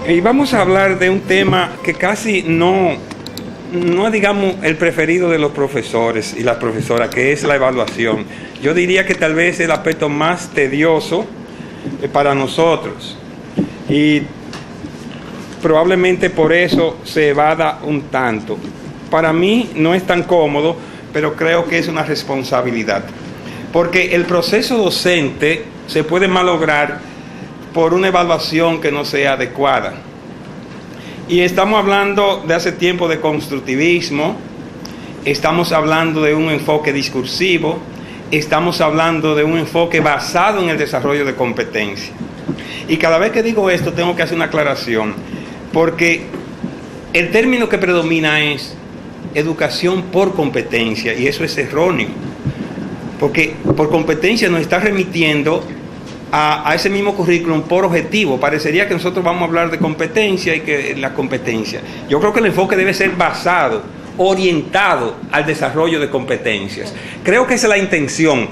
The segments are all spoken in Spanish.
Y vamos a hablar de un tema que casi no es, digamos, el preferido de los profesores y las profesoras, que es la evaluación. Yo diría que tal vez es el aspecto más tedioso para nosotros. Y probablemente por eso se evada un tanto. Para mí no es tan cómodo, pero creo que es una responsabilidad. Porque el proceso docente se puede malograr por una evaluación que no sea adecuada. Y estamos hablando de hace tiempo de constructivismo, estamos hablando de un enfoque discursivo, estamos hablando de un enfoque basado en el desarrollo de competencia. Y cada vez que digo esto tengo que hacer una aclaración, porque el término que predomina es educación por competencia, y eso es erróneo, porque por competencia nos está remitiendo a ese mismo currículum por objetivo. Parecería que nosotros vamos a hablar de competencia y que la competencia. Yo creo que el enfoque debe ser basado, orientado al desarrollo de competencias. Creo que esa es la intención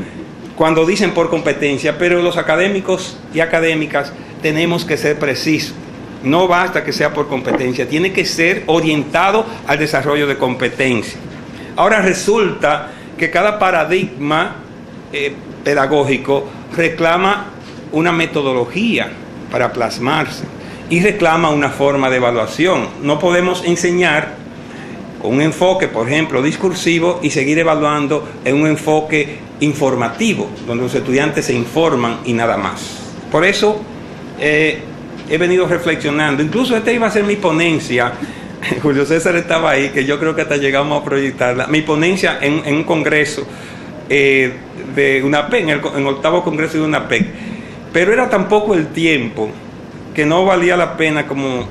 cuando dicen por competencia, pero los académicos y académicas tenemos que ser precisos. No basta que sea por competencia, tiene que ser orientado al desarrollo de competencia. Ahora resulta que cada paradigma pedagógico reclama una metodología para plasmarse y reclama una forma de evaluación. No podemos enseñar con un enfoque, por ejemplo, discursivo y seguir evaluando en un enfoque informativo, donde los estudiantes se informan y nada más. Por eso he venido reflexionando. Incluso esta iba a ser mi ponencia. Julio César estaba ahí, que yo creo que hasta llegamos a proyectarla. Mi ponencia en un congreso de UNAPEC, en el 8º congreso de UNAPEC. Pero era tan poco el tiempo que no valía la pena como,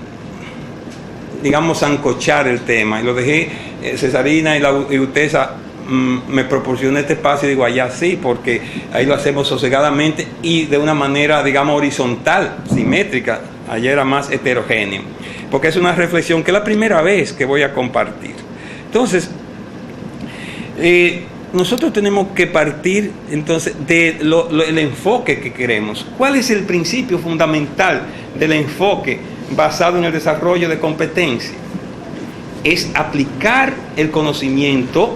digamos, sancochar el tema. Y lo dejé, Cesarina y Utesa me proporcionó este espacio y digo, allá sí, porque ahí lo hacemos sosegadamente y de una manera, digamos, horizontal, simétrica. Allá era más heterogéneo, porque es una reflexión que es la primera vez que voy a compartir. Entonces, nosotros tenemos que partir entonces del enfoque que queremos. ¿Cuál es el principio fundamental del enfoque basado en el desarrollo de competencia? Es aplicar el conocimiento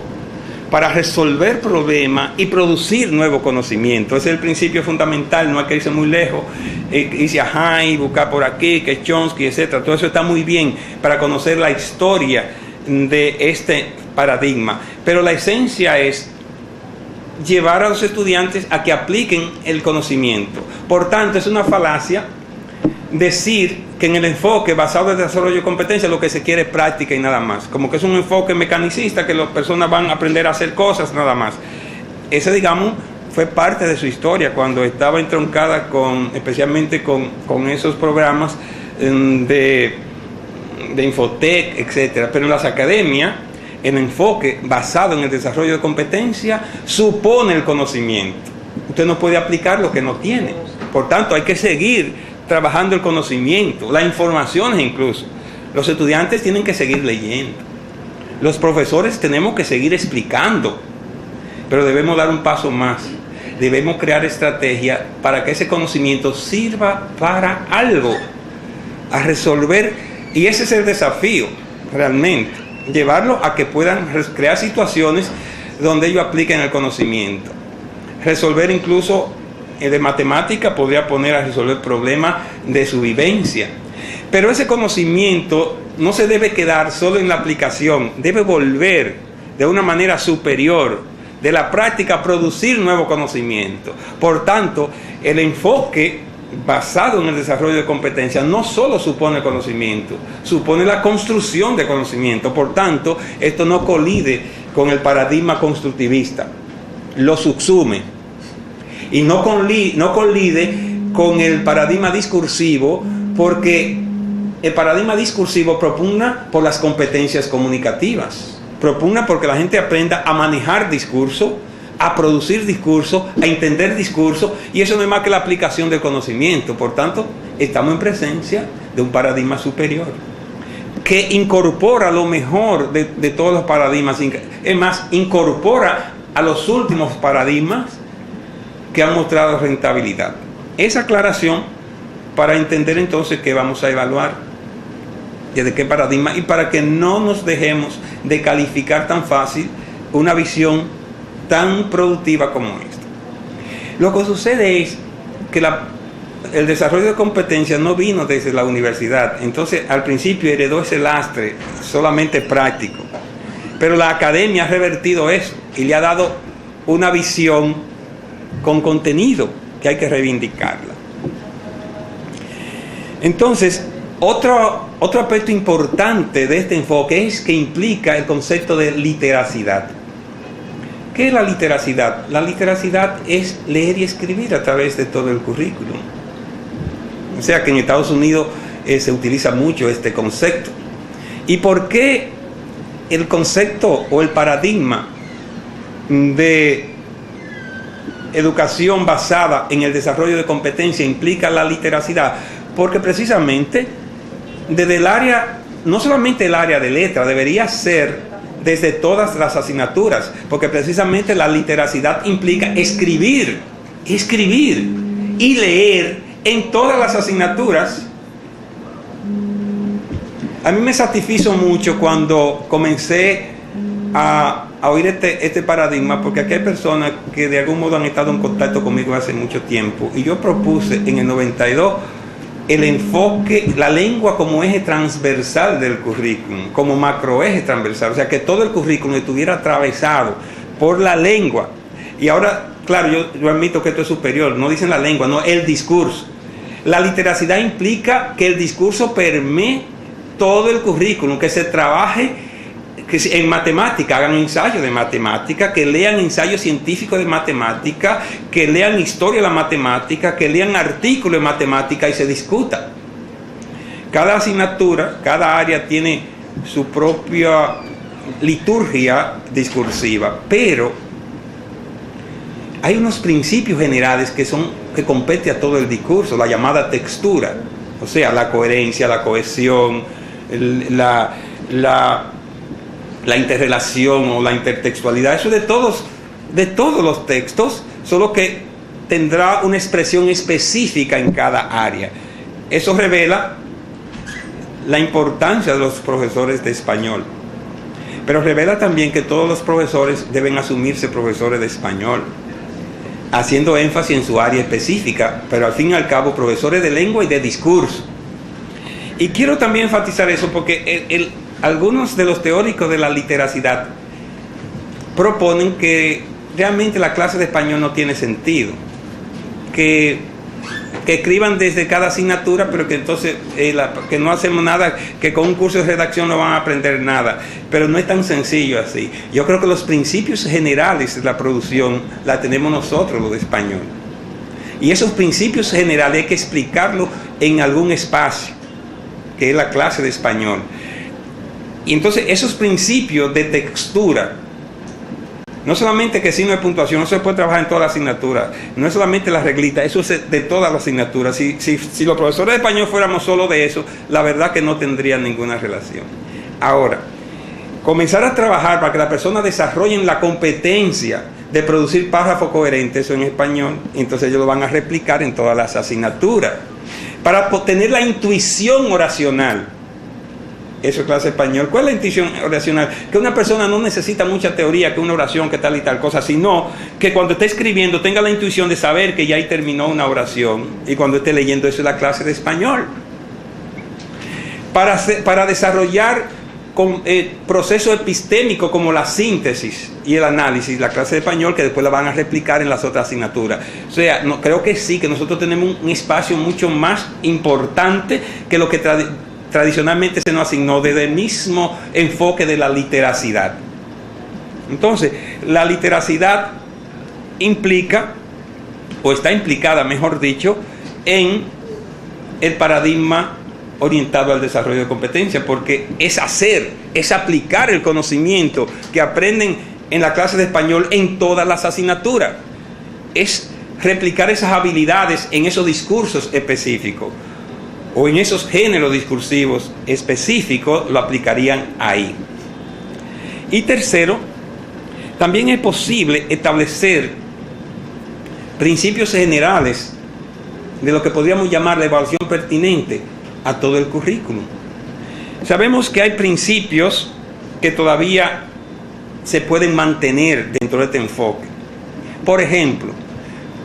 para resolver problemas y producir nuevo conocimiento. Ese es el principio fundamental, no hay que irse muy lejos, irse a Hain, buscar por aquí, que Chomsky, etc. Todo eso está muy bien para conocer la historia de este paradigma, pero la esencia es llevar a los estudiantes a que apliquen el conocimiento. Por tanto, es una falacia decir que en el enfoque basado en el desarrollo de competencias lo que se quiere es práctica y nada más, como que es un enfoque mecanicista, que las personas van a aprender a hacer cosas nada más. Ese, digamos, fue parte de su historia cuando estaba entroncada especialmente con esos programas de Infotec, etcétera. Pero en las academias, el enfoque basado en el desarrollo de competencia supone el conocimiento. Usted no puede aplicar lo que no tiene. Por tanto, hay que seguir trabajando el conocimiento, las informaciones incluso. Los estudiantes tienen que seguir leyendo. Los profesores tenemos que seguir explicando. Pero debemos dar un paso más. Debemos crear estrategias para que ese conocimiento sirva para algo, a resolver. Y ese es el desafío, realmente. Llevarlo a que puedan crear situaciones donde ellos apliquen el conocimiento. Resolver incluso de matemática, podría poner a resolver problemas de su vivencia. Pero ese conocimiento no se debe quedar solo en la aplicación, debe volver de una manera superior de la práctica a producir nuevo conocimiento. Por tanto, el enfoque basado en el desarrollo de competencias no solo supone conocimiento, supone la construcción de conocimiento. Por tanto, esto no colide con el paradigma constructivista, lo subsume, y no colide con el paradigma discursivo, porque el paradigma discursivo propugna por las competencias comunicativas, propugna porque la gente aprenda a manejar discurso, a producir discurso, a entender discurso, y eso no es más que la aplicación del conocimiento. Por tanto, estamos en presencia de un paradigma superior que incorpora lo mejor de todos los paradigmas. Es más, incorpora a los últimos paradigmas que han mostrado rentabilidad. Esa aclaración para entender entonces qué vamos a evaluar. de qué paradigma, y para que no nos dejemos de calificar tan fácil una visión tan productiva como esta. Lo que sucede es que el desarrollo de competencias no vino desde la universidad, entonces al principio heredó ese lastre solamente práctico, pero la academia ha revertido eso y le ha dado una visión con contenido que hay que reivindicarla. Entonces, otro aspecto importante de este enfoque es que implica el concepto de literacidad. ¿Qué es la literacidad? La literacidad es leer y escribir a través de todo el currículum. O sea que en Estados Unidos se utiliza mucho este concepto. ¿Y por qué el concepto o el paradigma de educación basada en el desarrollo de competencia implica la literacidad? Porque precisamente desde el área, no solamente el área de letra, debería ser desde todas las asignaturas, porque precisamente la literacidad implica escribir y leer en todas las asignaturas. A mí me satisfizo mucho cuando comencé a oír este paradigma, porque aquí hay personas que de algún modo han estado en contacto conmigo hace mucho tiempo, y yo propuse en el 92 el enfoque, la lengua como eje transversal del currículum, como macroeje transversal, o sea que todo el currículum estuviera atravesado por la lengua. Y ahora, claro, yo admito que esto es superior, no dicen la lengua, no, el discurso. La literacidad implica que el discurso permee todo el currículum, que se trabaje que en matemática, hagan ensayos de matemática, que lean ensayos científicos de matemática, que lean historia de la matemática, que lean artículos de matemática y se discuta. Cada asignatura, cada área tiene su propia liturgia discursiva, pero hay unos principios generales que compete a todo el discurso, la llamada textura, o sea, la coherencia, la cohesión, la interrelación o la intertextualidad. Eso de todos los textos, solo que tendrá una expresión específica en cada área. Eso revela la importancia de los profesores de español, pero revela también que todos los profesores deben asumirse profesores de español, haciendo énfasis en su área específica, pero al fin y al cabo profesores de lengua y de discurso. Y quiero también enfatizar eso porque algunos de los teóricos de la literacidad proponen que realmente la clase de español no tiene sentido, que escriban desde cada asignatura, pero que entonces que no hacemos nada, que con un curso de redacción no van a aprender nada. Pero no es tan sencillo así. Yo creo que los principios generales de la producción la tenemos nosotros, los de español. Y esos principios generales hay que explicarlos en algún espacio, que es la clase de español. Y entonces esos principios de textura, no solamente que signo de puntuación, no se puede trabajar en todas las asignaturas, no es solamente las reglitas, eso es de todas las asignaturas. Si los profesores de español fuéramos solo de eso, la verdad que no tendría ninguna relación. Ahora, comenzar a trabajar para que las personas desarrollen la competencia de producir párrafos coherentes, eso en español, entonces ellos lo van a replicar en todas las asignaturas. Para tener la intuición oracional, eso es clase español. ¿Cuál es la intuición oracional? Que una persona no necesita mucha teoría, que una oración, que tal y tal cosa, sino que cuando esté escribiendo tenga la intuición de saber que ya ahí terminó una oración, y cuando esté leyendo, eso es la clase de español. Para desarrollar procesos epistémicos como la síntesis y el análisis, la clase de español, que después la van a replicar en las otras asignaturas. O sea, creo que sí, que nosotros tenemos un espacio mucho más importante que lo que tradicionalmente se nos asignó desde el mismo enfoque de la literacidad. Entonces, la literacidad implica, o está implicada, mejor dicho, en el paradigma orientado al desarrollo de competencia, porque es aplicar el conocimiento que aprenden en la clase de español en todas las asignaturas. Es replicar esas habilidades en esos discursos específicos, o en esos géneros discursivos específicos, lo aplicarían ahí. Y tercero, también es posible establecer principios generales de lo que podríamos llamar la evaluación pertinente a todo el currículum. Sabemos que hay principios que todavía se pueden mantener dentro de este enfoque. Por ejemplo,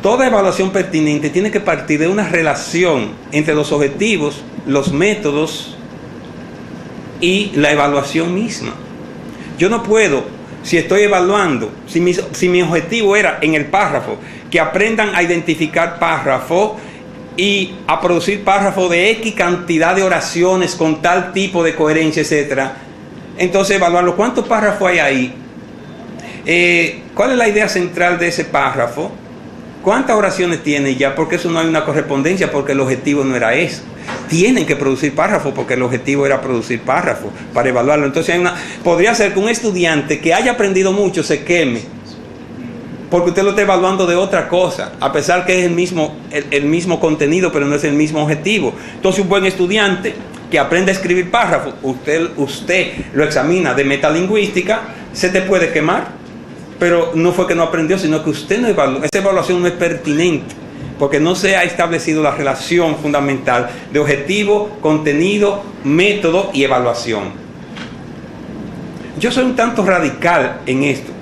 toda evaluación pertinente tiene que partir de una relación entre los objetivos, los métodos y la evaluación misma. Yo no puedo, si estoy evaluando, si mi objetivo era en el párrafo, que aprendan a identificar párrafo y a producir párrafo de X cantidad de oraciones con tal tipo de coherencia, etcétera. Entonces evaluarlo. ¿Cuántos párrafos hay ahí? ¿Cuál es la idea central de ese párrafo? ¿Cuántas oraciones tiene ya? Porque eso no hay una correspondencia, porque el objetivo no era eso. Tienen que producir párrafos porque el objetivo era producir párrafos para evaluarlo. Entonces podría ser que un estudiante que haya aprendido mucho se queme porque usted lo está evaluando de otra cosa, a pesar que es el mismo contenido, pero no es el mismo objetivo. Entonces un buen estudiante que aprende a escribir párrafos, usted lo examina de metalingüística, se te puede quemar, pero no fue que no aprendió, sino que usted no evaluó. Esa evaluación no es pertinente, porque no se ha establecido la relación fundamental de objetivo, contenido, método y evaluación. Yo soy un tanto radical en esto.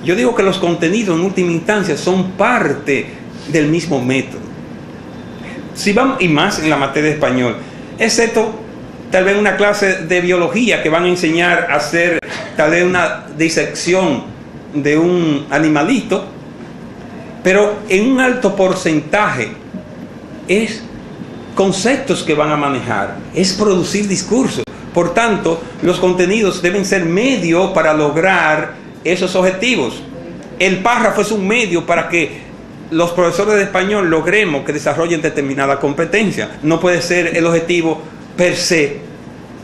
Yo digo que los contenidos en última instancia son parte del mismo método. Si vamos, y más en la materia de español, excepto tal vez una clase de biología que van a enseñar a hacer tal vez una disección de un animalito, pero en un alto porcentaje es conceptos que van a manejar, es producir discursos. Por tanto, los contenidos deben ser medio para lograr esos objetivos. El párrafo es un medio para que los profesores de español logremos que desarrollen determinada competencia. No puede ser el objetivo per se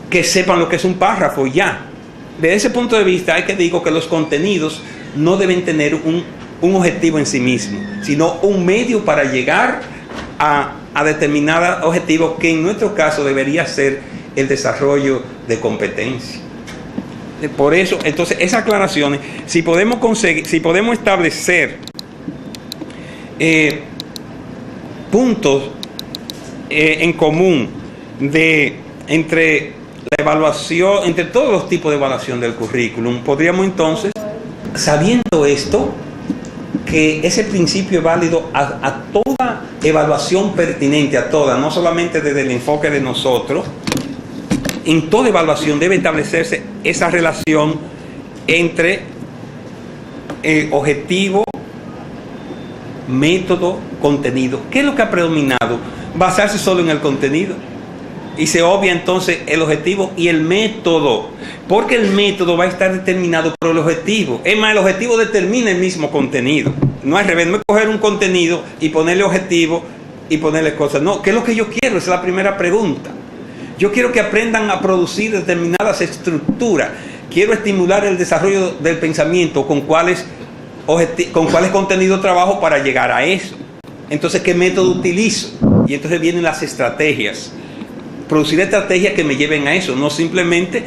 que sepan lo que es un párrafo ya. Desde ese punto de vista hay que digo que los contenidos no deben tener un objetivo en sí mismo, sino un medio para llegar a determinado objetivo que en nuestro caso debería ser el desarrollo de competencia. Por eso, entonces, esas aclaraciones, si podemos establecer puntos en común entre la evaluación, entre todos los tipos de evaluación del currículum, podríamos entonces, sabiendo esto, que ese principio es válido a toda evaluación pertinente, a toda, no solamente desde el enfoque de nosotros. En toda evaluación debe establecerse esa relación entre objetivo, método, contenido. ¿Qué es lo que ha predominado? Basarse solo en el contenido. Y se obvia entonces el objetivo y el método. Porque el método va a estar determinado por el objetivo. Es más, el objetivo determina el mismo contenido. No es al revés, no es coger un contenido y ponerle objetivo y ponerle cosas. No, ¿qué es lo que yo quiero? Esa es la primera pregunta. Yo quiero que aprendan a producir determinadas estructuras. Quiero estimular el desarrollo del pensamiento con cuáles contenidos trabajo para llegar a eso. Entonces, ¿qué método utilizo? Y entonces vienen las estrategias. Producir estrategias que me lleven a eso, no simplemente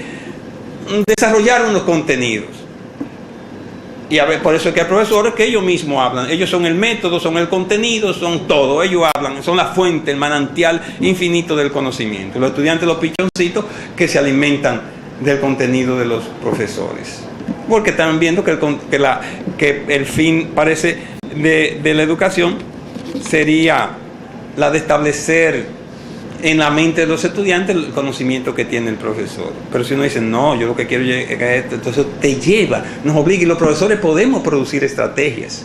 desarrollar unos contenidos. Y a ver, por eso es que hay profesores que ellos mismos hablan. Ellos son el método, son el contenido, son todo. Ellos hablan, son la fuente, el manantial infinito del conocimiento. Los estudiantes, los pichoncitos que se alimentan del contenido de los profesores. Porque están viendo que el fin, parece, de la educación sería la de establecer en la mente de los estudiantes el conocimiento que tiene el profesor. Pero si uno dice, no, yo lo que quiero es esto, entonces te lleva, nos obliga, y los profesores podemos producir estrategias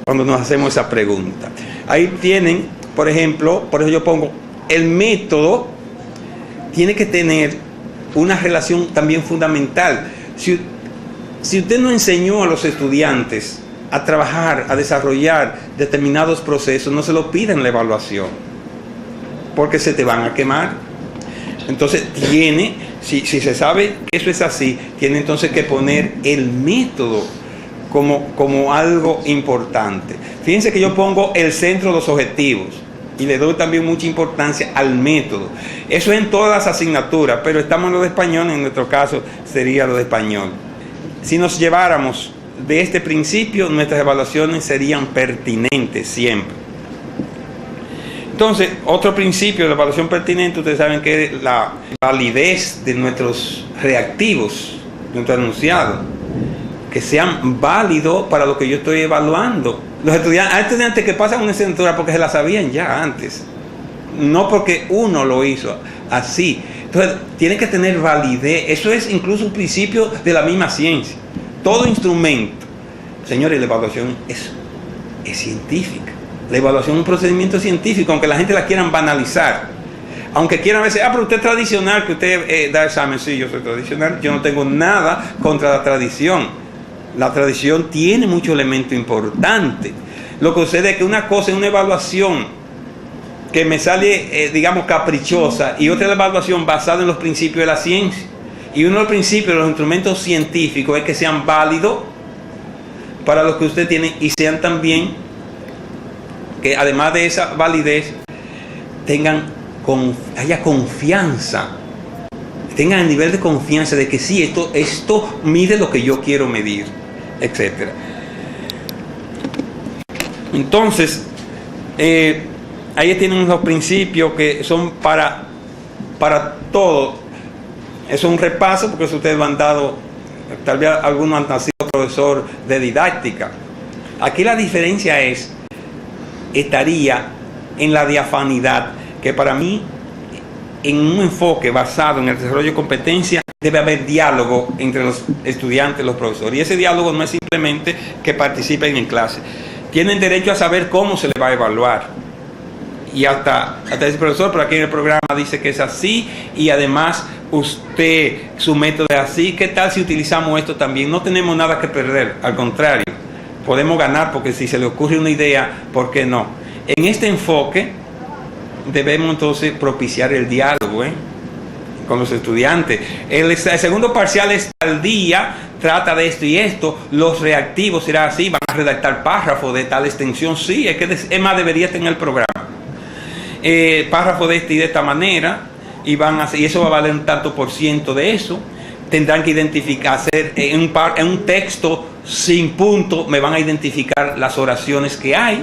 cuando nos hacemos esa pregunta. Ahí tienen, por ejemplo, por eso yo pongo, el método tiene que tener una relación también fundamental. Si usted no enseñó a los estudiantes a trabajar, a desarrollar determinados procesos, no se lo pida en la evaluación, porque se te van a quemar. Entonces si se sabe que eso es así, tiene entonces que poner el método como algo importante. Fíjense que yo pongo el centro de los objetivos y le doy también mucha importancia al método. Eso es en todas las asignaturas, pero estamos en lo de español, en nuestro caso sería lo de español. Si nos lleváramos de este principio, nuestras evaluaciones serían pertinentes siempre. Entonces, otro principio de la evaluación pertinente, ustedes saben que es la validez de nuestros reactivos, nuestro enunciado, que sean válidos para lo que yo estoy evaluando. Hay estudiantes que pasan una asignatura porque se la sabían ya antes, no porque uno lo hizo así. Entonces, tiene que tener validez. Eso es incluso un principio de la misma ciencia. Todo instrumento, señores, la evaluación es científica. La evaluación es un procedimiento científico, aunque la gente la quieran banalizar. Aunque quieran decir, pero usted es tradicional, que usted da examen. Sí, yo soy tradicional. Yo no tengo nada contra la tradición. La tradición tiene muchos elementos importantes. Lo que sucede es que una cosa es una evaluación que me sale, digamos, caprichosa, y otra es la evaluación basada en los principios de la ciencia. Y uno de los principios de los instrumentos científicos es que sean válidos para lo que usted tiene y sean también, que además de esa validez, haya confianza, tengan el nivel de confianza de que sí, esto mide lo que yo quiero medir, etc. Entonces, ahí tienen los principios que son para todo. Eso es un repaso, porque eso ustedes lo han dado, tal vez algunos han sido profesor de didáctica. Aquí la diferencia estaría en la diafanidad, que para mí, en un enfoque basado en el desarrollo de competencia, debe haber diálogo entre los estudiantes y los profesores. Y ese diálogo no es simplemente que participen en clase. Tienen derecho a saber cómo se les va a evaluar. Y hasta ese profesor, pero aquí en el programa dice que es así, y además su método es así. ¿Qué tal si utilizamos esto también? No tenemos nada que perder, al contrario, podemos ganar, porque si se le ocurre una idea, ¿por qué no? En este enfoque debemos entonces propiciar el diálogo con los estudiantes. El segundo parcial es al día, trata de esto y esto. Los reactivos será así, van a redactar párrafos de tal extensión. Sí, es más, debería estar en el programa. Párrafo de esta y de esta manera, y eso va a valer un tanto por ciento de eso. Tendrán que identificar, hacer en un texto sin punto, me van a identificar las oraciones que hay.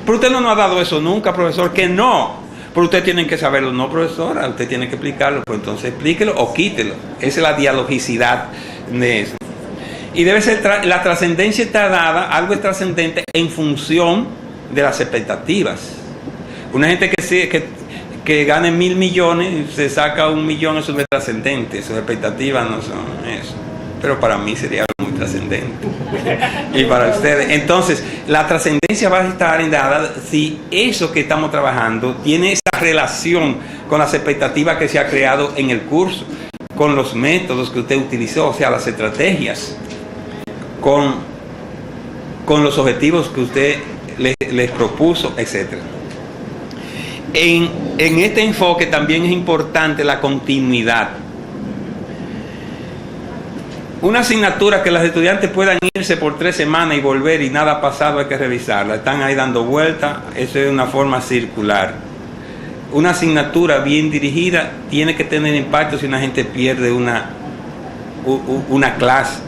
Pero usted no nos ha dado eso nunca, profesor, que no. Pero usted tiene que saberlo, no, profesora, usted tiene que explicarlo, pues entonces explíquelo o quítelo. Esa es la dialogicidad de eso. Y debe ser, la trascendencia está dada, algo es trascendente en función de las expectativas. Una gente que gane 1.000 millones, se saca 1 millón, eso no es trascendente, sus expectativas no son eso. Pero para mí sería algo muy trascendente. Y para ustedes. Entonces, la trascendencia va a estar dada si eso que estamos trabajando tiene esa relación con las expectativas que se ha creado en el curso, con los métodos que usted utilizó, o sea, las estrategias, con los objetivos que usted les propuso, etc. En este enfoque también es importante la continuidad. Una asignatura que los estudiantes puedan irse por 3 semanas y volver y nada ha pasado, hay que revisarla. Están ahí dando vueltas, eso es una forma circular. Una asignatura bien dirigida tiene que tener impacto si una gente pierde una clase.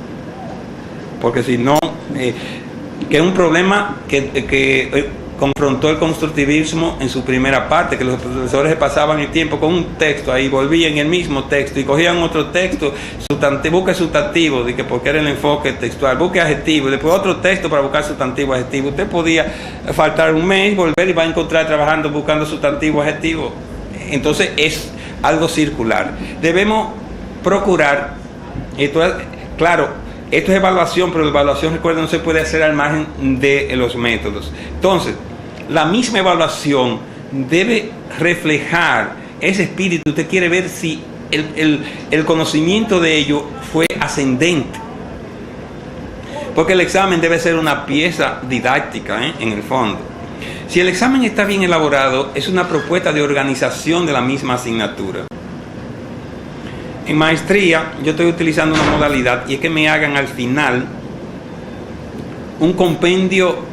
Porque si no, que es un problema que confrontó el constructivismo en su primera parte, que los profesores pasaban el tiempo con un texto, ahí volvían en el mismo texto y cogían otro texto, busque sustantivo, porque era el enfoque textual, busque adjetivo, después otro texto para buscar sustantivo, adjetivo. Usted podía faltar un mes, volver y va a encontrar trabajando buscando sustantivo, adjetivo. Entonces es algo circular. Debemos procurar, claro, esto es evaluación, pero la evaluación, recuerden, no se puede hacer al margen de los métodos. Entonces, la misma evaluación debe reflejar ese espíritu. Usted quiere ver si el conocimiento de ello fue ascendente. Porque el examen debe ser una pieza didáctica, en el fondo. Si el examen está bien elaborado, es una propuesta de organización de la misma asignatura. En maestría yo estoy utilizando una modalidad, y es que me hagan al final un compendio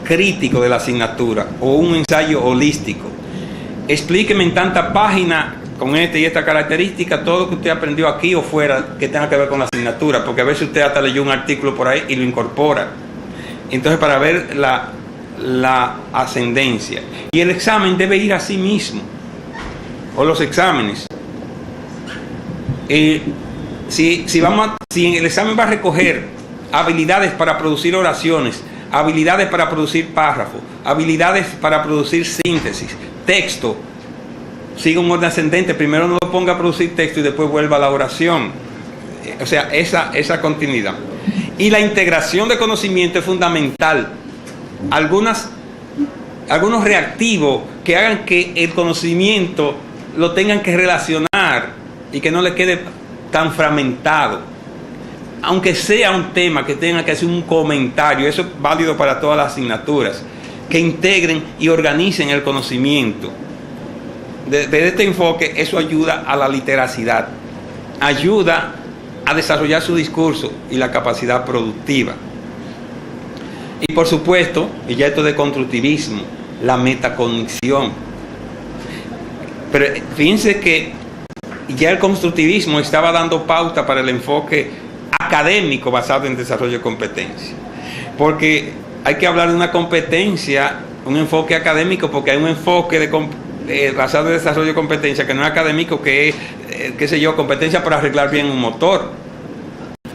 crítico de la asignatura o un ensayo holístico. Explíqueme en tantas páginas con esta y esta característica todo lo que usted aprendió aquí o fuera que tenga que ver con la asignatura, porque a veces usted hasta leyó un artículo por ahí y lo incorpora. Entonces, para ver la ascendencia. Y el examen debe ir a sí mismo, o los exámenes. Si el examen va a recoger habilidades para producir oraciones, habilidades para producir párrafos, habilidades para producir síntesis, texto, siga un orden ascendente, primero no lo ponga a producir texto y después vuelva a la oración. O sea, esa continuidad. Y la integración de conocimiento es fundamental. Algunos reactivos que hagan que el conocimiento lo tengan que relacionar y que no le quede tan fragmentado. Aunque sea un tema que tenga que hacer un comentario, eso es válido para todas las asignaturas, que integren y organicen el conocimiento. Desde este enfoque, eso ayuda a la literacidad, ayuda a desarrollar su discurso y la capacidad productiva. Y por supuesto, y ya esto de constructivismo, la metacognición. Pero fíjense que ya el constructivismo estaba dando pauta para el enfoque académico basado en desarrollo de competencia. Porque hay que hablar de una competencia, un enfoque académico, porque hay un enfoque basado en desarrollo de competencia que no es académico, que es, competencia para arreglar bien un motor.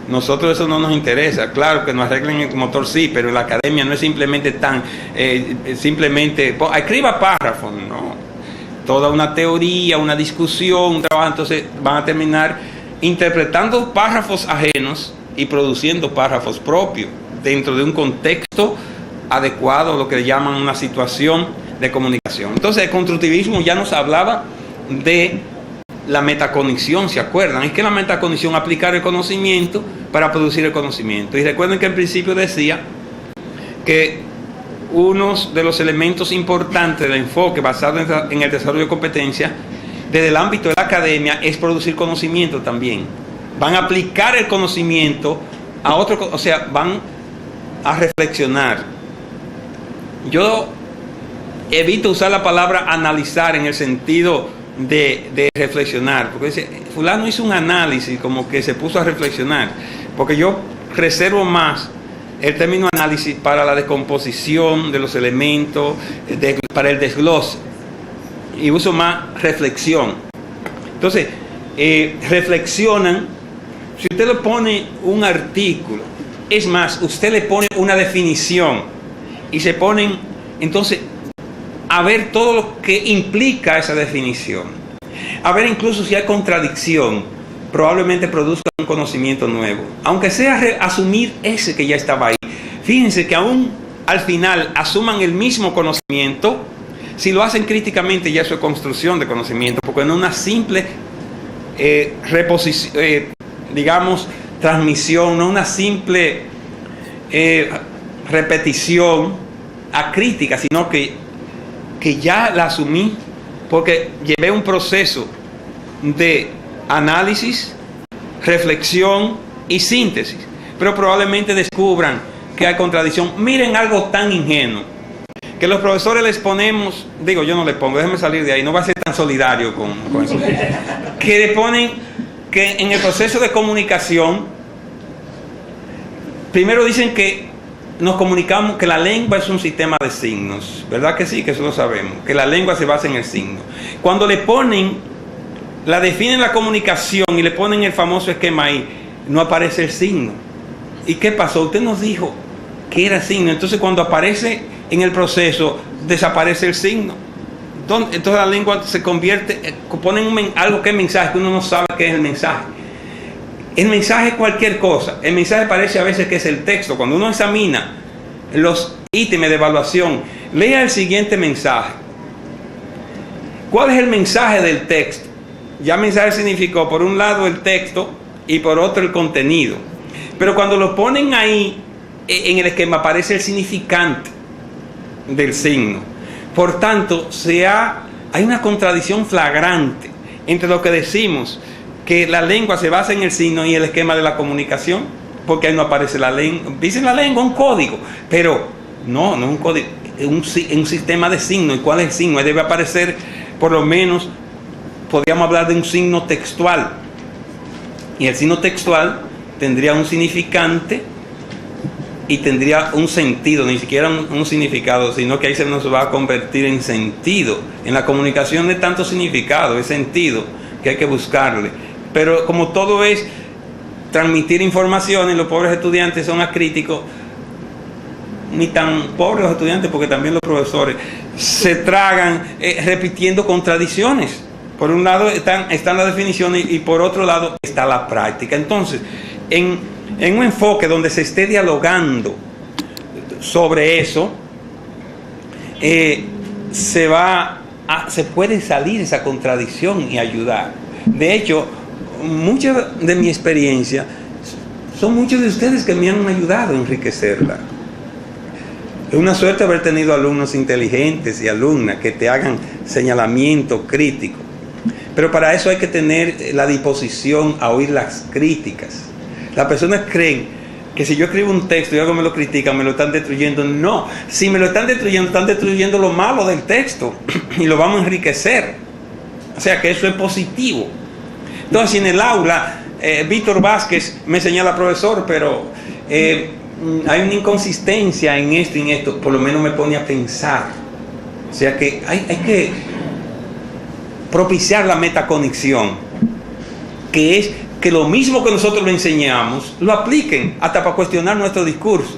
Nosotros eso no nos interesa. Claro que nos arreglen el motor, sí, pero la academia no es simplemente escriba párrafos, no. Toda una teoría, una discusión, un trabajo. Entonces van a terminar interpretando párrafos ajenos y produciendo párrafos propios dentro de un contexto adecuado, lo que llaman una situación de comunicación. Entonces el constructivismo ya nos hablaba de la metacognición, ¿se acuerdan? Es que la metacognición, aplicar el conocimiento para producir el conocimiento. Y recuerden que en principio decía que uno de los elementos importantes del enfoque basado en el desarrollo de competencia desde el ámbito de la academia es producir conocimiento también. Van a aplicar el conocimiento a otro, o sea, van a reflexionar. Yo evito usar la palabra analizar en el sentido de reflexionar, porque dice, fulano hizo un análisis, como que se puso a reflexionar, porque yo reservo más el término análisis para la descomposición de los elementos, para el desglose, y uso más reflexión. Entonces, reflexionan. Si usted le pone un artículo, es más, usted le pone una definición y se ponen entonces a ver todo lo que implica esa definición, a ver incluso si hay contradicción, probablemente produzca un conocimiento nuevo, aunque sea asumir ese que ya estaba ahí. Fíjense que aún al final asuman el mismo conocimiento. Si lo hacen críticamente, ya eso es construcción de conocimiento, porque no es una simple transmisión, no una simple repetición a crítica, sino que ya la asumí porque llevé un proceso de análisis, reflexión y síntesis. Pero probablemente descubran que hay contradicción. Miren algo tan ingenuo, que los profesores les ponemos, digo, yo no le pongo, déjenme salir de ahí, no va a ser tan solidario con eso, que le ponen que en el proceso de comunicación, primero dicen que nos comunicamos, que la lengua es un sistema de signos, ¿verdad que sí? Que eso lo sabemos, que la lengua se basa en el signo. Cuando le ponen, la definen la comunicación y le ponen el famoso esquema ahí, no aparece el signo. ¿Y qué pasó? Usted nos dijo que era signo, entonces cuando aparece en el proceso, desaparece el signo. Entonces la lengua se convierte, ponen algo que es mensaje, que uno no sabe qué es el mensaje. El mensaje es cualquier cosa. El mensaje parece a veces que es el texto. Cuando uno examina los ítems de evaluación, lea el siguiente mensaje. ¿Cuál es el mensaje del texto? Ya mensaje significó por un lado el texto y por otro el contenido. Pero cuando lo ponen ahí en el esquema aparece el significante del signo. Por tanto, hay una contradicción flagrante entre lo que decimos, que la lengua se basa en el signo, y el esquema de la comunicación, porque ahí no aparece la lengua. Dice la lengua un código, pero no es un código, es un sistema de signos. ¿Y cuál es el signo? Ahí debe aparecer, por lo menos, podríamos hablar de un signo textual. Y el signo textual tendría un significante y tendría un sentido, ni siquiera un significado, sino que ahí se nos va a convertir en sentido. En la comunicación de tanto significado, es sentido que hay que buscarle. Pero como todo es transmitir información, los pobres estudiantes son acríticos, ni tan pobres los estudiantes, porque también los profesores se tragan repitiendo contradicciones. Por un lado están las definiciones y por otro lado está la práctica. Entonces, en un enfoque donde se esté dialogando sobre eso, se puede salir esa contradicción y ayudar. De hecho, mucha de mi experiencia son muchos de ustedes que me han ayudado a enriquecerla. Es una suerte haber tenido alumnos inteligentes y alumnas que te hagan señalamiento crítico. Pero para eso hay que tener la disposición a oír las críticas. Las personas creen que si yo escribo un texto y algo me lo critican, me lo están destruyendo. No, si me lo están destruyendo lo malo del texto y lo vamos a enriquecer. O sea que eso es positivo. Entonces, si en el aula Víctor Vázquez me señala, profesor, pero hay una inconsistencia en esto y en esto, por lo menos me pone a pensar. O sea que hay que propiciar la metaconexión, que es que lo mismo que nosotros lo enseñamos, lo apliquen hasta para cuestionar nuestro discurso.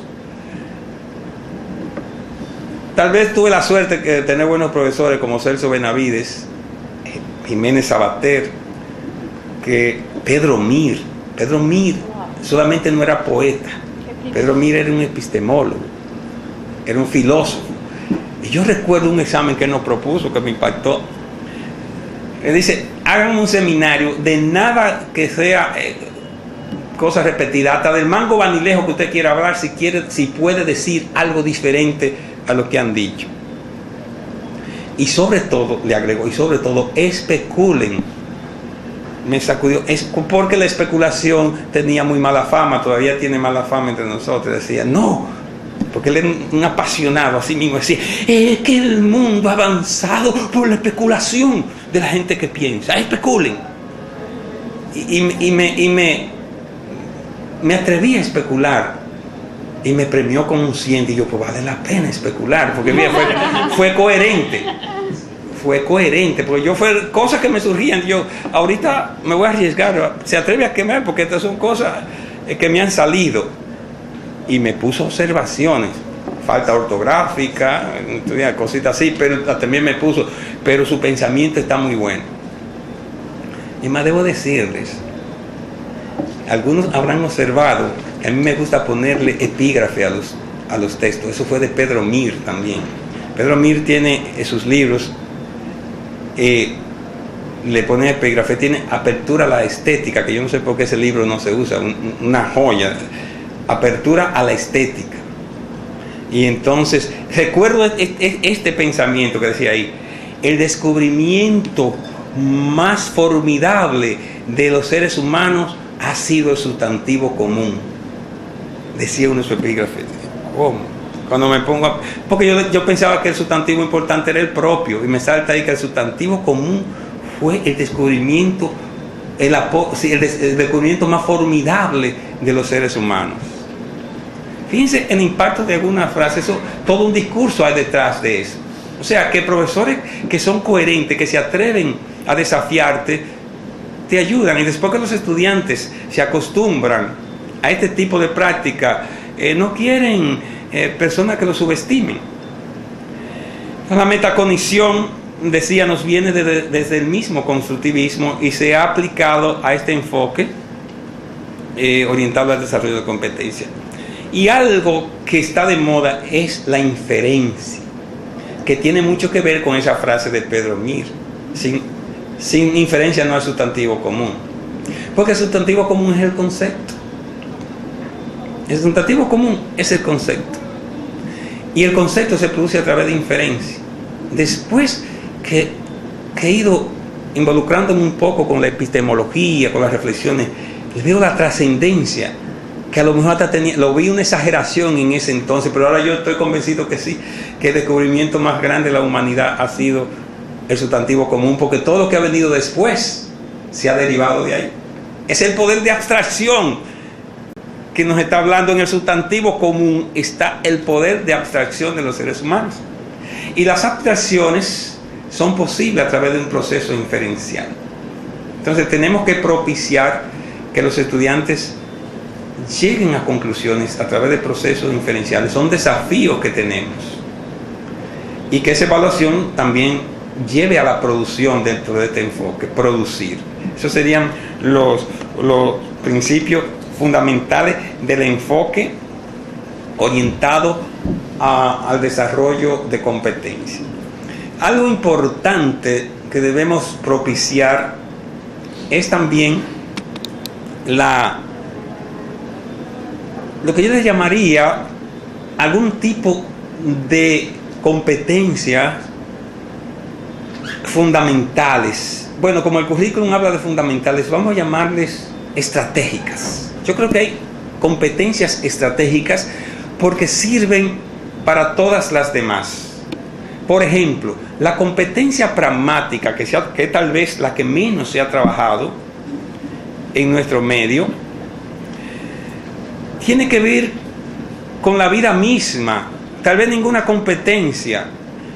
Tal vez tuve la suerte de tener buenos profesores como Celso Benavides, Jiménez Sabater, que Pedro Mir solamente no era poeta. Pedro Mir era un epistemólogo, era un filósofo. Y yo recuerdo un examen que nos propuso que me impactó. Él dice, hagan un seminario de nada que sea cosas repetidas, hasta del mango vanilejo que usted quiera hablar, si puede decir algo diferente a lo que han dicho. Y sobre todo, le agregó, especulen. Me sacudió, porque la especulación tenía muy mala fama, todavía tiene mala fama entre nosotros. Decía, no, porque él era un apasionado, así mismo decía, es que el mundo ha avanzado por la especulación de la gente que piensa. Especulen. Y me atreví a especular y me premió con un 100. Y yo, pues vale la pena especular, porque mira, fue coherente. Fue coherente, porque fue cosas que me surgían. Yo ahorita me voy a arriesgar, se atreve a quemar, porque estas son cosas que me han salido. Y me puso observaciones, falta ortográfica, cositas así, pero también me puso, pero su pensamiento está muy bueno. Y más debo decirles, algunos habrán observado que a mí me gusta ponerle epígrafe a los textos. Eso fue de Pedro Mir también. Pedro Mir tiene sus libros, le pone epígrafe, tiene Apertura a la Estética, que yo no sé por qué ese libro no se usa, una joya. Apertura a la estética. Y entonces recuerdo este pensamiento que decía ahí: el descubrimiento más formidable de los seres humanos ha sido el sustantivo común. Decía uno en su epígrafe. ¿Cómo? Cuando me pongo porque yo pensaba que el sustantivo importante era el propio, y me salta ahí que el sustantivo común fue el descubrimiento, el descubrimiento más formidable de los seres humanos. Fíjense el impacto de alguna frase, eso, todo un discurso hay detrás de eso. O sea, que profesores que son coherentes, que se atreven a desafiarte, te ayudan. Y después que los estudiantes se acostumbran a este tipo de práctica, no quieren personas que los subestimen. La metaconexión, decía, nos viene desde el mismo constructivismo y se ha aplicado a este enfoque orientado al desarrollo de competencia. Y algo que está de moda es la inferencia, que tiene mucho que ver con esa frase de Pedro Mir. Sin inferencia no hay sustantivo común, porque el sustantivo común es el concepto. El sustantivo común es el concepto, y el concepto se produce a través de inferencia. Después que he ido involucrándome un poco con la epistemología, con las reflexiones, veo la trascendencia, que a lo mejor hasta lo vi una exageración en ese entonces, pero ahora yo estoy convencido que sí, que el descubrimiento más grande de la humanidad ha sido el sustantivo común, porque todo lo que ha venido después se ha derivado de ahí. Es el poder de abstracción que nos está hablando en el sustantivo común está el poder de abstracción de los seres humanos. Y las abstracciones son posibles a través de un proceso inferencial. Entonces tenemos que propiciar que los estudiantes lleguen a conclusiones a través de procesos inferenciales. Son desafíos que tenemos. Y que esa evaluación también lleve a la producción dentro de este enfoque, producir. Esos serían los principios fundamentales del enfoque orientado al desarrollo de competencia. Algo importante que debemos propiciar es también lo que yo les llamaría algún tipo de competencias fundamentales. Bueno, como el currículum habla de fundamentales, vamos a llamarles estratégicas. Yo creo que hay competencias estratégicas porque sirven para todas las demás. Por ejemplo, la competencia pragmática, que es tal vez la que menos se ha trabajado en nuestro medio, tiene que ver con la vida misma. Tal vez ninguna competencia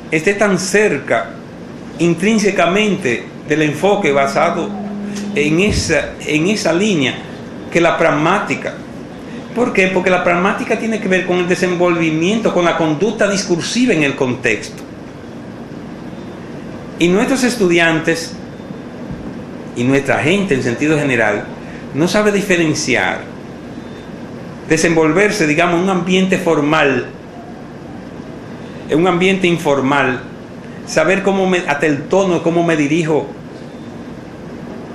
esté tan cerca intrínsecamente del enfoque basado en esa línea que la pragmática. ¿Por qué? Porque la pragmática tiene que ver con el desenvolvimiento, con la conducta discursiva en el contexto. Y nuestros estudiantes y nuestra gente en sentido general no sabe diferenciar, desenvolverse, digamos, en un ambiente formal, en un ambiente informal, saber hasta el tono, cómo me dirijo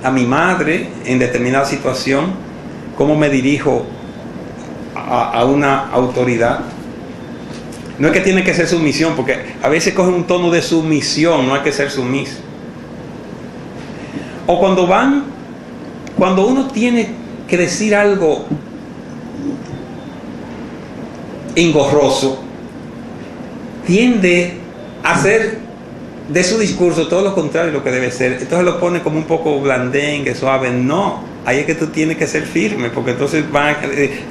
a mi madre en determinada situación, cómo me dirijo a una autoridad. No es que tiene que ser sumisión, porque a veces coge un tono de sumisión, no hay que ser sumiso. O cuando uno tiene que decir algo engorroso, tiende a hacer de su discurso todo lo contrario de lo que debe ser. Entonces lo pone como un poco blandengue, suave. No, ahí es que tú tienes que ser firme, porque entonces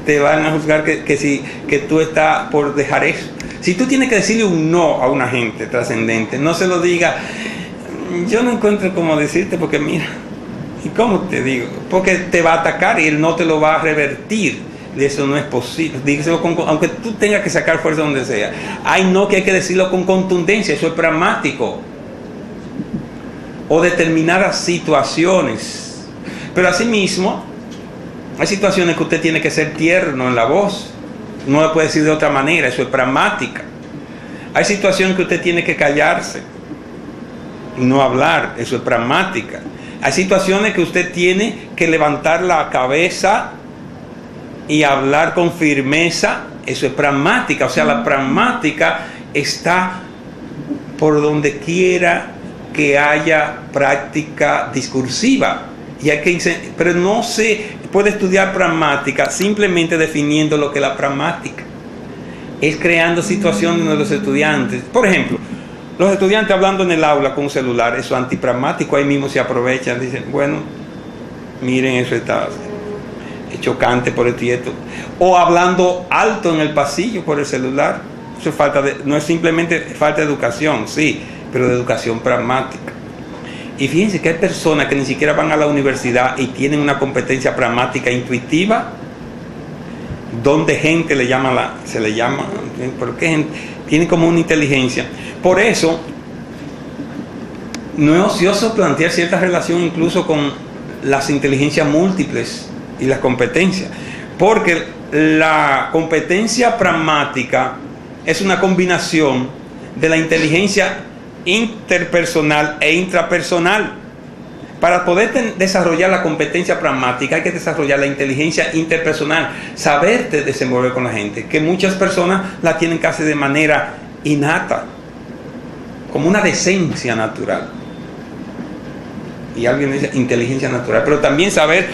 te van a juzgar que tú estás por dejar eso. Si tú tienes que decirle un no a una gente trascendente, no se lo diga, yo no encuentro cómo decirte, porque mira, ¿y cómo te digo? Porque te va a atacar y él no te lo va a revertir. Eso no es posible. Díselo aunque tú tengas que sacar fuerza donde sea. Hay no que hay que decirlo con contundencia, eso es pragmático. O determinadas situaciones. Pero asimismo, hay situaciones que usted tiene que ser tierno en la voz. No lo puede decir de otra manera, eso es pragmática. Hay situaciones que usted tiene que callarse y no hablar, eso es pragmática. Hay situaciones que usted tiene que levantar la cabeza y hablar con firmeza, eso es pragmática. O sea, la pragmática está por donde quiera que haya práctica discursiva. Pero no se puede estudiar pragmática simplemente definiendo lo que es la pragmática. Es creando situaciones de los estudiantes. Por ejemplo, los estudiantes hablando en el aula con un celular, eso es antipragmático, ahí mismo se aprovechan, dicen, bueno, miren, eso está chocante por el tieto. O hablando alto en el pasillo por el celular, eso no es simplemente falta de educación, sí, pero de educación pragmática. Y fíjense que hay personas que ni siquiera van a la universidad y tienen una competencia pragmática intuitiva, donde gente se le llama, porque gente tiene como una inteligencia. Por eso, no es ocioso plantear cierta relación incluso con las inteligencias múltiples y las competencias, porque la competencia pragmática es una combinación de la inteligencia interpersonal e intrapersonal. Para poder desarrollar la competencia pragmática hay que desarrollar la inteligencia interpersonal, saberte desenvolver con la gente, que muchas personas la tienen casi de manera innata, como una decencia natural. Y alguien dice inteligencia natural, pero también saber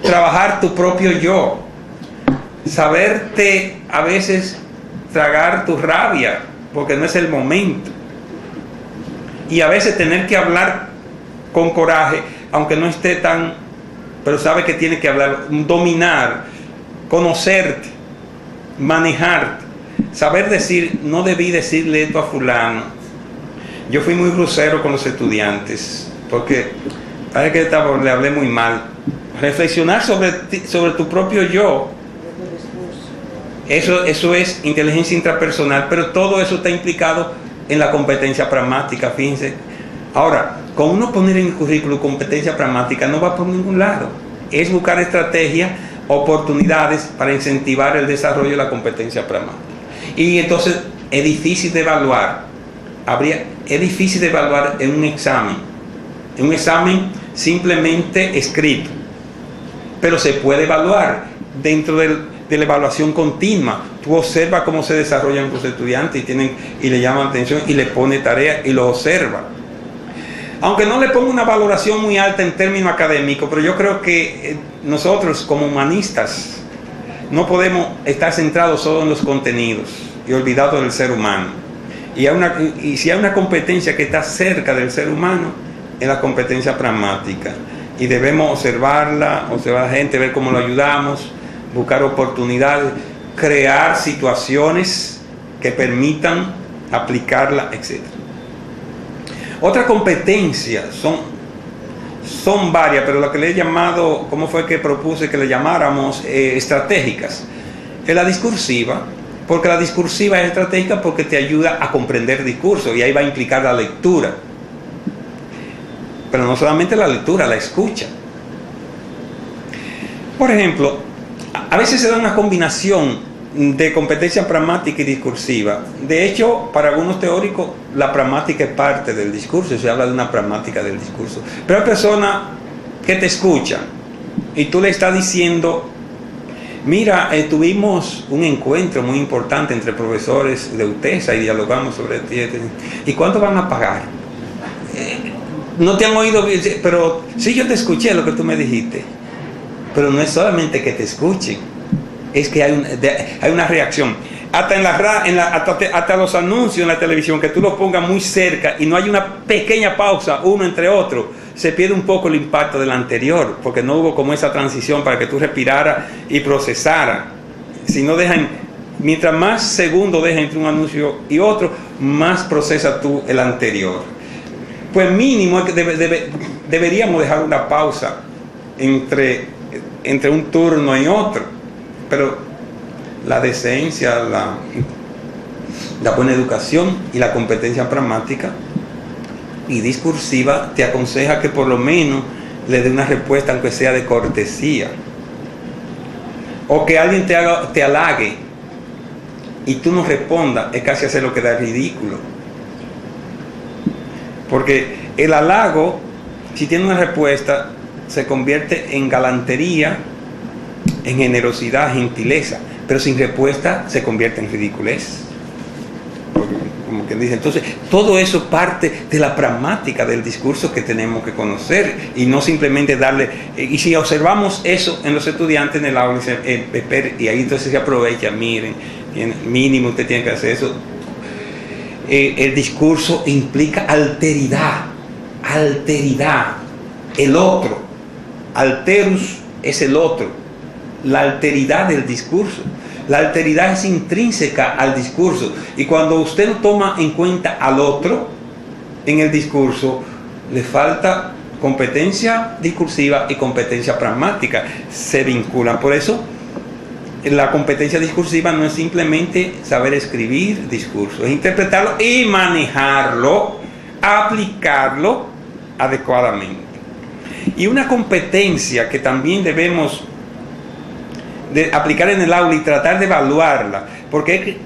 trabajar tu propio yo, saberte a veces tragar tu rabia, porque no es el momento. Y a veces tener que hablar con coraje, aunque no esté tan, pero sabe que tiene que hablar, dominar conocerte, manejarte, saber decir, no debí decirle esto a fulano. Yo fui muy grosero con los estudiantes, porque parece que le hablé muy mal. Reflexionar sobre tu propio yo. Eso es inteligencia intrapersonal, pero todo eso está implicado en la competencia pragmática, fíjense. Ahora, con uno poner en el currículo competencia pragmática no va por ningún lado. Es buscar estrategias, oportunidades para incentivar el desarrollo de la competencia pragmática. Y entonces es difícil de evaluar. Es difícil de evaluar en un examen. En un examen simplemente escrito. Pero se puede evaluar dentro de la evaluación continua. Tú observas cómo se desarrollan tus estudiantes y le llaman atención y le pone tarea y lo observa. Aunque no le ponga una valoración muy alta en términos académicos, pero yo creo que nosotros como humanistas no podemos estar centrados solo en los contenidos y olvidados del ser humano. Y si hay una competencia que está cerca del ser humano, es la competencia pragmática. Y debemos observarla, observar a la gente, ver cómo lo ayudamos, buscar oportunidades, crear situaciones que permitan aplicarla, etc. Otra competencia son varias, pero lo que le he llamado, ¿cómo fue que propuse que le llamáramos? Estratégicas. Es la discursiva, porque la discursiva es estratégica porque te ayuda a comprender discurso y ahí va a implicar la lectura. Pero no solamente la lectura, la escucha. Por ejemplo, a veces se da una combinación de competencia pragmática y discursiva. De hecho, para algunos teóricos, la pragmática es parte del discurso, se habla de una pragmática del discurso. Pero hay personas que te escuchan y tú le estás diciendo, mira, tuvimos un encuentro muy importante entre profesores de UTESA y dialogamos sobre ti. ¿Y cuánto van a pagar? No te han oído, pero sí, yo te escuché lo que tú me dijiste. Pero no es solamente que te escuchen, es que hay una reacción. Hasta los anuncios en la televisión, que tú los pongas muy cerca y no hay una pequeña pausa uno entre otro, se pierde un poco el impacto del anterior, porque no hubo como esa transición para que tú respiraras y procesaras. Si no mientras más segundos deja entre un anuncio y otro, más procesa tú el anterior. Pues mínimo deberíamos dejar una pausa entre un turno y otro. Pero la decencia, la buena educación y la competencia pragmática y discursiva te aconseja que por lo menos le dé una respuesta, aunque sea de cortesía. O que alguien te halague y tú no respondas, es casi hacer lo que da ridículo. Porque el halago, si tiene una respuesta, se convierte en galantería, en generosidad, gentileza, pero sin respuesta se convierte en ridiculez. Como quien dice, entonces todo eso parte de la pragmática del discurso que tenemos que conocer y no simplemente darle, y si observamos eso en los estudiantes en el aula, y ahí entonces se aprovecha, miren, mínimo usted tiene que hacer eso. El discurso implica alteridad, el otro, alterus es el otro. La alteridad del discurso. La alteridad es intrínseca al discurso. Y cuando usted no toma en cuenta al otro en el discurso, le falta competencia discursiva y competencia pragmática. Se vinculan. Por eso, la competencia discursiva no es simplemente saber escribir discurso, es interpretarlo y manejarlo, aplicarlo adecuadamente. Y una competencia que también debemos de aplicar en el aula y tratar de evaluarla. ¿Por qué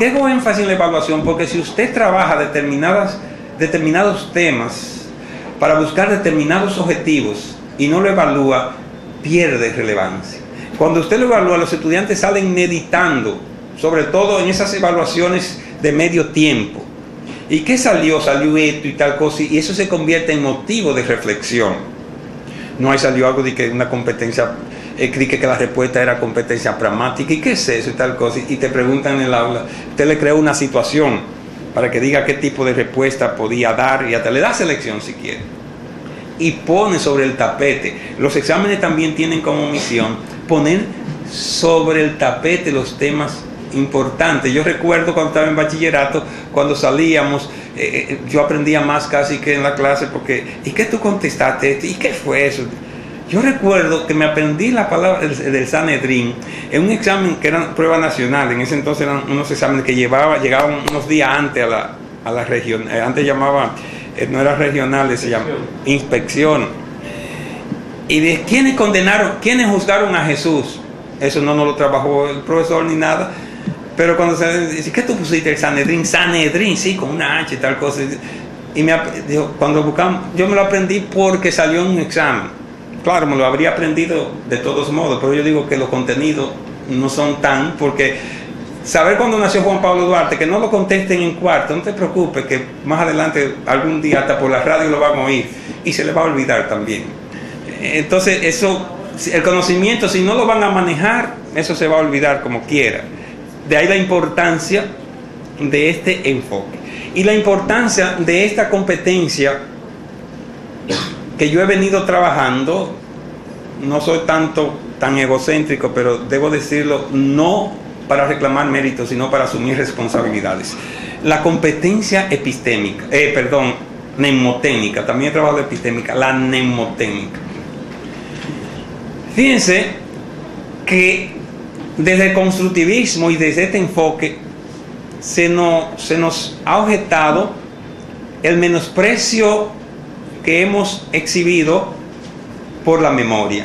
hago énfasis en la evaluación? Porque si usted trabaja determinados temas para buscar determinados objetivos y no lo evalúa, pierde relevancia. Cuando usted lo evalúa, los estudiantes salen meditando, sobre todo en esas evaluaciones de medio tiempo. ¿Y qué salió? Salió esto y tal cosa, y eso se convierte en motivo de reflexión. No hay salió algo de que una competencia, creí que la respuesta era competencia pragmática, ¿y qué es eso y tal cosa? Y te preguntan en el aula, usted le creó una situación para que diga qué tipo de respuesta podía dar, y hasta le da selección si quiere. Y pone sobre el tapete. Los exámenes también tienen como misión poner sobre el tapete los temas importantes. Yo recuerdo cuando estaba en bachillerato, cuando salíamos, yo aprendía más casi que en la clase, porque ¿y qué tú contestaste? ¿Y qué fue eso? Yo recuerdo que me aprendí la palabra del Sanedrín en un examen que era prueba nacional. En ese entonces eran unos exámenes que llegaban unos días antes a la región. Antes llamaba, no era regionales, se llama inspección. Y de quiénes condenaron, quiénes juzgaron a Jesús. Eso no lo trabajó el profesor ni nada. Pero cuando se dice, ¿qué tú pusiste el Sanedrín? Sanedrín, sí, con una H y tal cosa. Y cuando buscamos, yo me lo aprendí porque salió en un examen. Claro, me lo habría aprendido de todos modos, pero yo digo que los contenidos no son tan, porque saber cuándo nació Juan Pablo Duarte, que no lo contesten en cuarto, no te preocupes, que más adelante, algún día, hasta por la radio lo van a oír y se les va a olvidar también. Entonces, eso, el conocimiento, si no lo van a manejar, eso se va a olvidar como quiera. De ahí la importancia de este enfoque y la importancia de esta competencia que yo he venido trabajando. No soy tan egocéntrico, pero debo decirlo, no para reclamar méritos, sino para asumir responsabilidades. La competencia epistémica, mnemotécnica, también he trabajado epistémica, la mnemotécnica. Fíjense que desde el constructivismo y desde este enfoque se nos ha objetado el menosprecio que hemos exhibido por la memoria.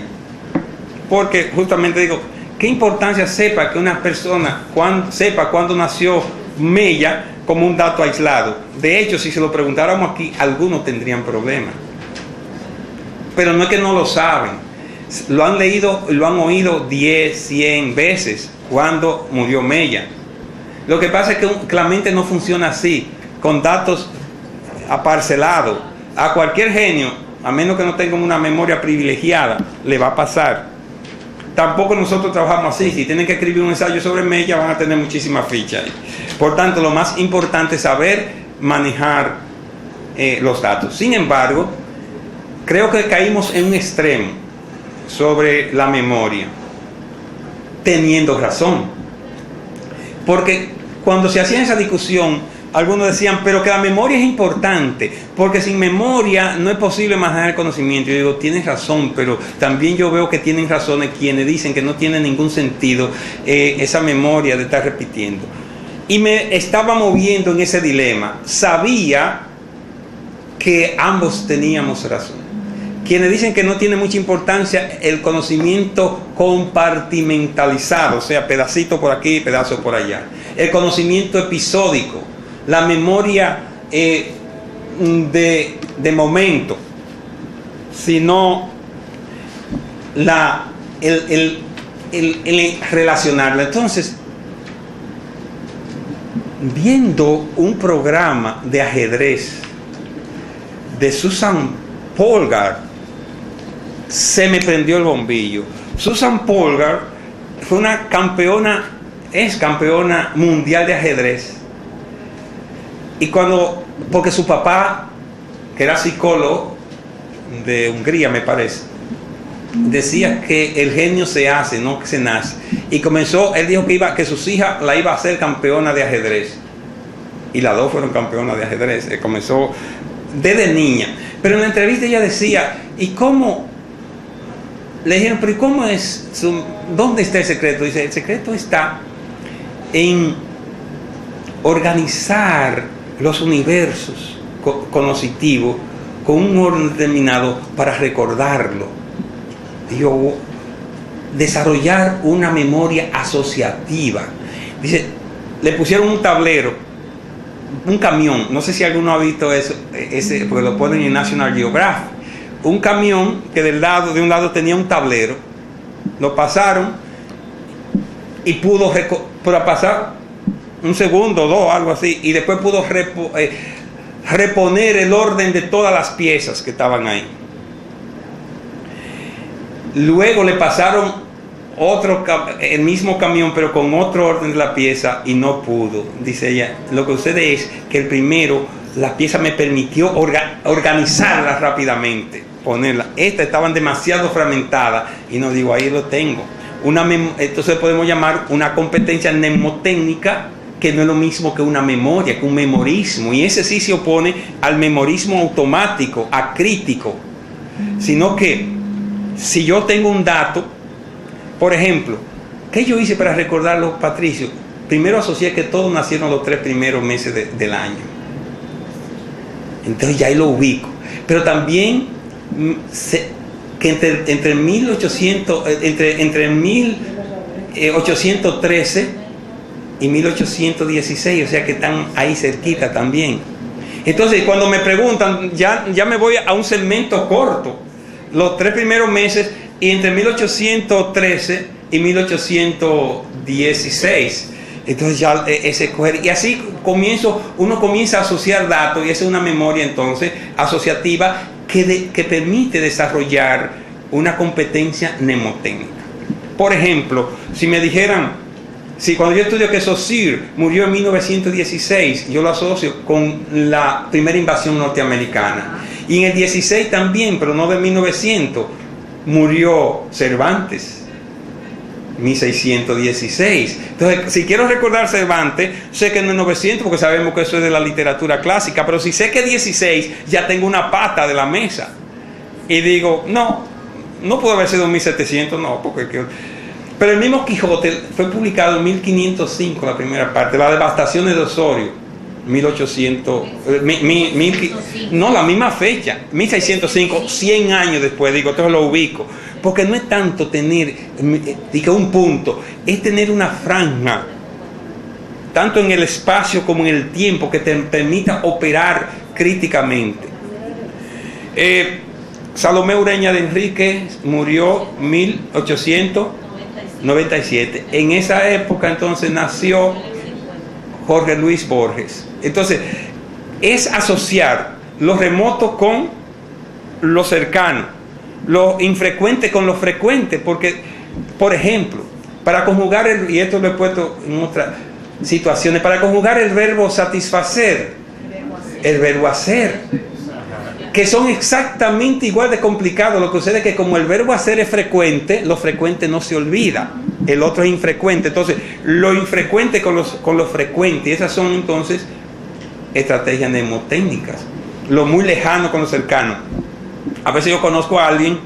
Porque justamente digo, ¿qué importancia sepa que una persona sepa cuándo nació Mella como un dato aislado? De hecho, si se lo preguntáramos aquí, algunos tendrían problemas. Pero no es que no lo saben. Lo han leído, lo han oído 10, 100 veces cuando murió Mella. Lo que pasa es que la mente no funciona así, con datos aparcelados. A cualquier genio, a menos que no tenga una memoria privilegiada, le va a pasar. Tampoco nosotros trabajamos así. Si tienen que escribir un ensayo sobre Mella, van a tener muchísimas fichas. Por tanto, lo más importante es saber manejar los datos. Sin embargo, creo que caímos en un extremo sobre la memoria, teniendo razón. Porque cuando se hacía esa discusión, algunos decían, pero que la memoria es importante, porque sin memoria no es posible manejar el conocimiento. Yo digo, tienes razón, pero también yo veo que tienen razones quienes dicen que no tiene ningún sentido esa memoria de estar repitiendo. Y me estaba moviendo en ese dilema. Sabía que ambos teníamos razón. Quienes dicen que no tiene mucha importancia el conocimiento compartimentalizado, o sea, pedacito por aquí, pedazo por allá. El conocimiento episódico, la memoria de momento, sino el relacionarla. Entonces, viendo un programa de ajedrez de Susan Polgar, se me prendió el bombillo. Susan Polgar fue una es campeona mundial de ajedrez. Y porque su papá, que era psicólogo de Hungría, me parece, decía que el genio se hace, no que se nace. Y él dijo que sus hijas la iba a hacer campeona de ajedrez. Y las dos fueron campeonas de ajedrez. Comenzó desde niña. Pero en la entrevista ella decía, ¿y cómo? Le dijeron, pero ¿y cómo es? ¿Dónde está el secreto? Dice, el secreto está en organizar los universos cognitivos con un orden determinado para recordarlo. Digo, desarrollar una memoria asociativa. Dice, le pusieron un tablero, un camión, no sé si alguno ha visto eso, porque lo ponen en National Geographic. Un camión que de un lado tenía un tablero, lo pasaron y pudo pasar un segundo, dos, algo así, y después pudo reponer el orden de todas las piezas que estaban ahí. Luego le pasaron el mismo camión, pero con otro orden de la pieza, y no pudo. Dice ella, lo que sucede es que el primero, la pieza me permitió organizarla rápidamente, ponerla. Estas estaban demasiado fragmentadas, y no digo, ahí lo tengo. entonces podemos llamar una competencia mnemotécnica, que no es lo mismo que una memoria, que un memorismo, y ese sí se opone al memorismo automático, acrítico, sino que si yo tengo un dato, por ejemplo, ¿qué yo hice para recordarlo, Patricio? Primero asocié que todos nacieron los 3 primeros meses del año, entonces ya ahí lo ubico, pero también que entre 1813 y 1816, o sea que están ahí cerquita también. Entonces cuando me preguntan, ya me voy a un segmento corto, los 3 primeros meses, y entre 1813 y 1816. Entonces ya ese coger, y así uno comienza a asociar datos, y esa es una memoria entonces asociativa que permite desarrollar una competencia mnemotécnica. Por ejemplo, si me dijeran, cuando yo estudio que Saussure murió en 1916, yo lo asocio con la primera invasión norteamericana. Y en el 16 también, pero no de 1900, murió Cervantes, 1616. Entonces, si quiero recordar Cervantes, sé que no es 900 porque sabemos que eso es de la literatura clásica, pero si sé que es 16, ya tengo una pata de la mesa. Y digo, no puede haber sido 1700, no, porque... Pero el mismo Quijote fue publicado en 1505, la primera parte, la devastación de Osorio, 1800, no, la misma fecha, 1605, 100 años después, digo, entonces lo ubico, porque no es tanto tener, un punto, es tener una franja, tanto en el espacio como en el tiempo, que te permita operar críticamente. Salomé Ureña de Enrique murió 1897. En esa época entonces nació Jorge Luis Borges. Entonces es asociar lo remoto con lo cercano, lo infrecuente con lo frecuente, porque, por ejemplo, para conjugar y esto lo he puesto en otras situaciones, para conjugar el verbo satisfacer, el verbo hacer, que son exactamente igual de complicados. Lo que sucede es que como el verbo hacer es frecuente, lo frecuente no se olvida, el otro es infrecuente. Entonces, lo infrecuente con lo frecuente, y esas son entonces estrategias mnemotécnicas. Lo muy lejano con lo cercano. A veces yo conozco a alguien,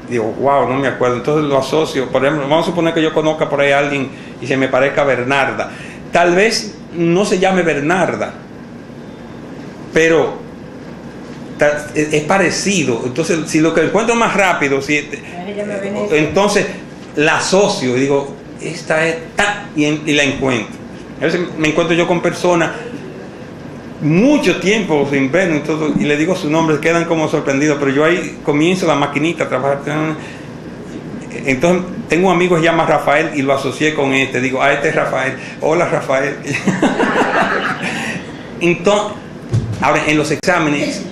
digo, wow, no me acuerdo, entonces lo asocio. Por ejemplo, vamos a suponer que yo conozca por ahí a alguien y se me parezca Bernarda. Tal vez no se llame Bernarda, pero es parecido. Entonces, si lo que encuentro más rápido, entonces la asocio y digo, esta es y la encuentro. A veces me encuentro yo con personas mucho tiempo sin ver y le digo su nombre, quedan como sorprendidos, pero yo ahí comienzo la maquinita a trabajar. Entonces tengo un amigo que se llama Rafael y lo asocié con este, digo, este es Rafael. Hola, Rafael. Entonces, ahora en los exámenes,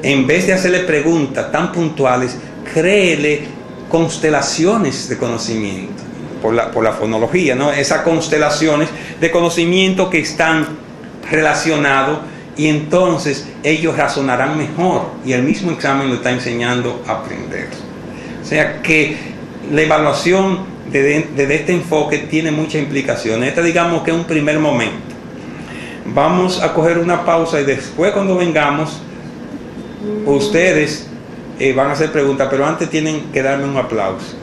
en vez de hacerle preguntas tan puntuales, créele constelaciones de conocimiento por la fonología, ¿no? Esas constelaciones de conocimiento que están relacionados, y entonces ellos razonarán mejor, y el mismo examen lo está enseñando a aprender. O sea que la evaluación desde este enfoque tiene muchas implicaciones. Esta, digamos que es un primer momento. Vamos a coger una pausa y después, cuando vengamos, ustedes van a hacer preguntas, pero antes tienen que darme un aplauso.